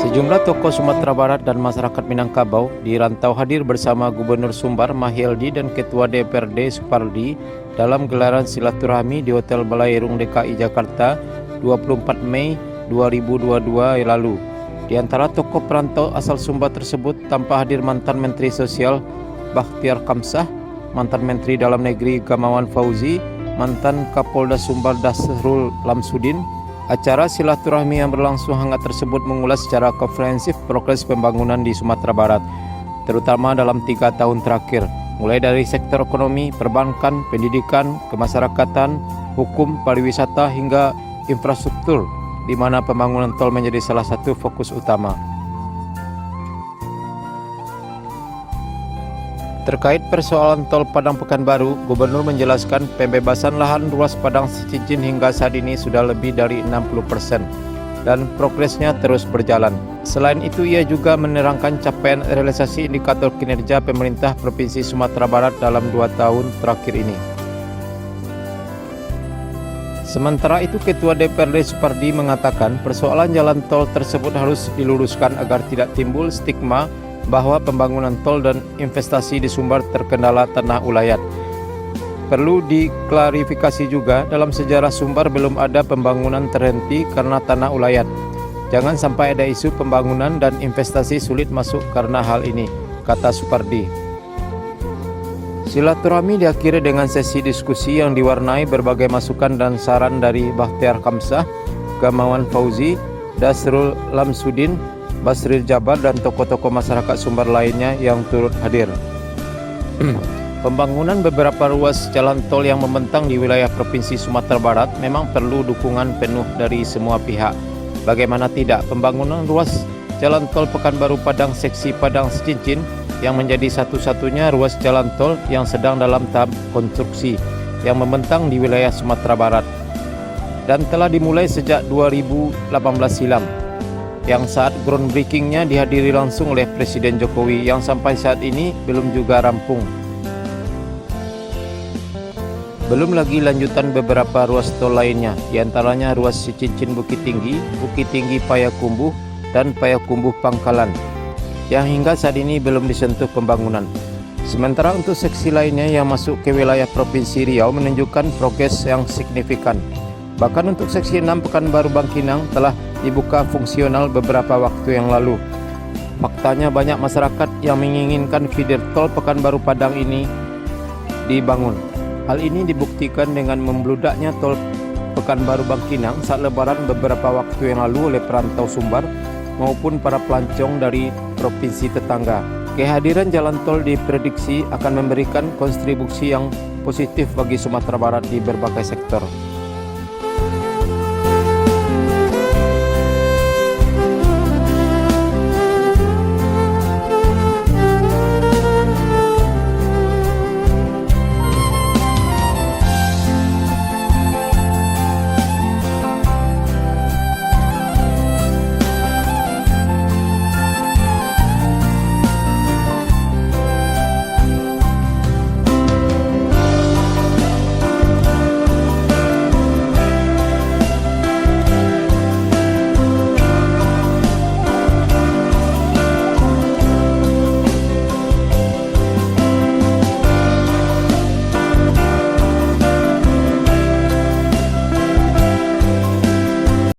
Sejumlah tokoh Sumatera Barat dan masyarakat Minangkabau di rantau hadir bersama Gubernur Sumbar Mahyeldi dan Ketua DPRD Supardi dalam gelaran silaturahmi di Hotel Balairung DKI Jakarta 24 Mei 2022 lalu. Di antara tokoh perantau asal Sumbar tersebut tanpa hadir mantan Menteri Sosial Bakhtiar Kamsah, mantan Menteri Dalam Negeri Gamawan Fauzi, mantan Kapolda Sumbar Dasrul Lamsudin. Acara silaturahmi yang berlangsung hangat tersebut mengulas secara komprehensif progres pembangunan di Sumatera Barat, terutama dalam 3 tahun terakhir, mulai dari sektor ekonomi, perbankan, pendidikan, kemasyarakatan, hukum, pariwisata, hingga infrastruktur, di mana pembangunan tol menjadi salah satu fokus utama. Terkait persoalan tol Padang Pekanbaru, Gubernur menjelaskan pembebasan lahan ruas Padang Sicincin hingga saat ini sudah lebih dari 60% dan progresnya terus berjalan. Selain itu, ia juga menerangkan capaian realisasi indikator kinerja pemerintah Provinsi Sumatera Barat dalam 2 tahun terakhir ini. Sementara itu, Ketua DPRD Supardi mengatakan persoalan jalan tol tersebut harus diluruskan agar tidak timbul stigma bahwa pembangunan tol dan investasi di Sumbar terkendala tanah ulayat. Perlu diklarifikasi juga, dalam sejarah Sumbar belum ada pembangunan terhenti karena tanah ulayat. Jangan sampai ada isu pembangunan dan investasi sulit masuk karena hal ini, kata Supardi. Silaturahmi diakhiri dengan sesi diskusi yang diwarnai berbagai masukan dan saran dari Bakhtiar Kamsah, Gamawan Fauzi, Dasrul Lamsudin, Basril Jabar, dan tokoh-tokoh masyarakat Sumbar lainnya yang turut hadir. Pembangunan beberapa ruas jalan tol yang membentang di wilayah Provinsi Sumatera Barat memang perlu dukungan penuh dari semua pihak. Bagaimana tidak, pembangunan ruas jalan tol Pekanbaru Padang seksi Padang Sicincin yang menjadi satu-satunya ruas jalan tol yang sedang dalam tahap konstruksi yang membentang di wilayah Sumatera Barat dan telah dimulai sejak 2018 silam, yang saat groundbreakingnya dihadiri langsung oleh Presiden Jokowi, yang sampai saat ini belum juga rampung. Belum lagi lanjutan beberapa ruas tol lainnya, diantaranya ruas Sicincin Bukit Tinggi Payakumbuh, dan Payakumbuh Pangkalan, yang hingga saat ini belum disentuh pembangunan. Sementara untuk seksi lainnya yang masuk ke wilayah Provinsi Riau menunjukkan progres yang signifikan. Bahkan untuk seksi 6 Pekanbaru Bangkinang telah dibuka fungsional beberapa waktu yang lalu. Faktanya banyak masyarakat yang menginginkan feeder tol Pekanbaru Padang ini dibangun. Hal ini dibuktikan dengan membludaknya tol Pekanbaru Bangkinang saat lebaran beberapa waktu yang lalu oleh perantau Sumbar maupun para pelancong dari provinsi tetangga. Kehadiran jalan tol diprediksi akan memberikan kontribusi yang positif bagi Sumatera Barat di berbagai sektor.